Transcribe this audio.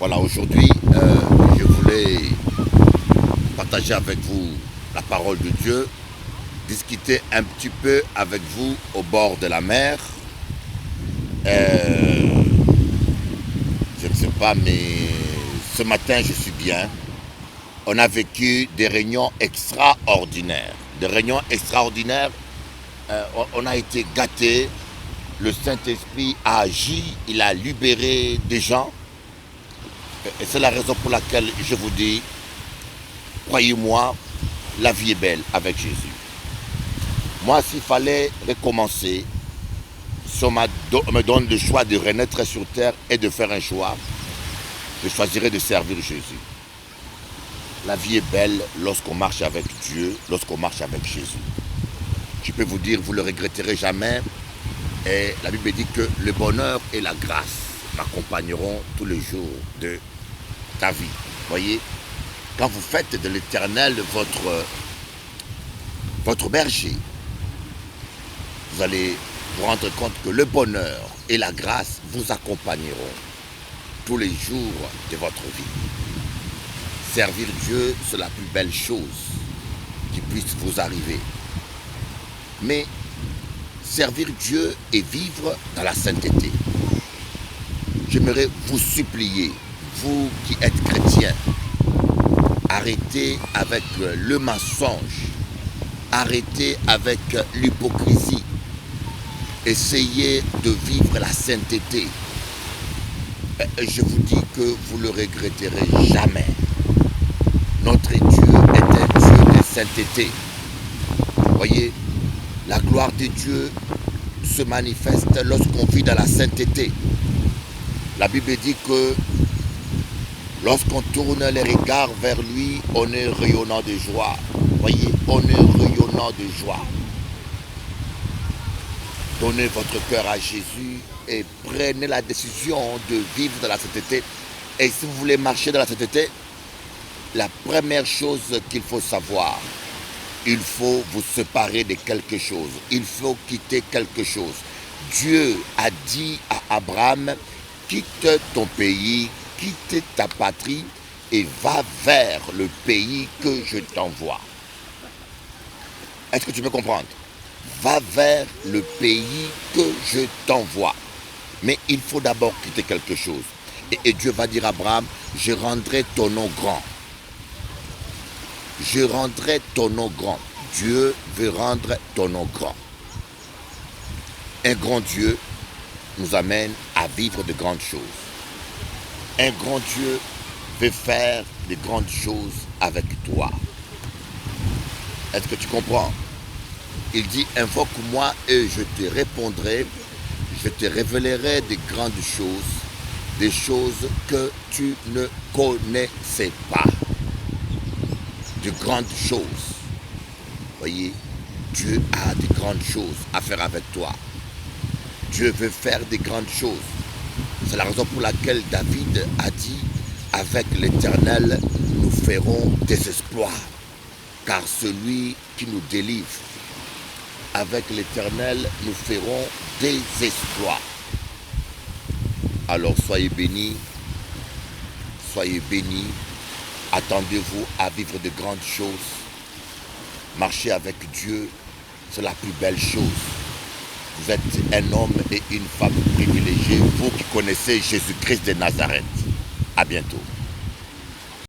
Voilà, aujourd'hui, je voulais partager avec vous la parole de Dieu, discuter un petit peu avec vous au bord de la mer. Je ne sais pas, mais ce matin, je suis bien. On a vécu des réunions extraordinaires. Des réunions extraordinaires. On a été gâtés. Le Saint-Esprit a agi. Il a libéré des gens. Et c'est la raison pour laquelle je vous dis, croyez-moi, la vie est belle avec Jésus. Moi, s'il fallait recommencer, si on me donne le choix de renaître sur terre et de faire un choix, je choisirais de servir Jésus. La vie est belle lorsqu'on marche avec Dieu, lorsqu'on marche avec Jésus. Je peux vous dire, vous ne le regretterez jamais. Et la Bible dit que le bonheur et la grâce m'accompagneront tous les jours de ta vie. Voyez, quand vous faites de l'Éternel votre berger, vous allez vous rendre compte que le bonheur et la grâce vous accompagneront tous les jours de votre vie. Servir Dieu, c'est la plus belle chose qui puisse vous arriver. Mais servir Dieu et vivre dans la sainteté. J'aimerais vous supplier, vous qui êtes chrétiens, arrêtez avec le mensonge, arrêtez avec l'hypocrisie, essayez de vivre la sainteté. Je vous dis que vous ne le regretterez jamais. Notre Dieu est un Dieu de sainteté. Voyez, la gloire de Dieu se manifeste lorsqu'on vit dans la sainteté. La Bible dit que lorsqu'on tourne les regards vers lui, on est rayonnant de joie. Voyez, on est rayonnant de joie. Donnez votre cœur à Jésus et prenez la décision de vivre dans la sainteté. Et si vous voulez marcher dans la sainteté, la première chose qu'il faut savoir, il faut vous séparer de quelque chose. Il faut quitter quelque chose. Dieu a dit à Abraham, quitte ton pays, quitte ta patrie et va vers le pays que je t'envoie. Est-ce que tu peux comprendre? Va vers le pays que je t'envoie. Mais il faut d'abord quitter quelque chose. Et Dieu va dire à Abraham, je rendrai ton nom grand. Je rendrai ton nom grand. Dieu veut rendre ton nom grand. Un grand Dieu nous amène à vivre de grandes choses. Un grand Dieu veut faire de grandes choses avec toi. Est-ce que tu comprends? Il dit, invoque-moi et je te répondrai. Je te révélerai de grandes choses, des choses que tu ne connaissais pas. De grandes choses. Voyez, Dieu a de grandes choses à faire avec toi. Dieu veut faire de grandes choses. C'est la raison pour laquelle David a dit, avec l'Éternel, nous ferons des exploits. Car celui qui nous délivre, avec l'Éternel, nous ferons des exploits. Alors soyez bénis, attendez-vous à vivre de grandes choses. Marcher avec Dieu, c'est la plus belle chose. Vous êtes un homme et une femme privilégiés, vous qui connaissez Jésus-Christ de Nazareth. À bientôt.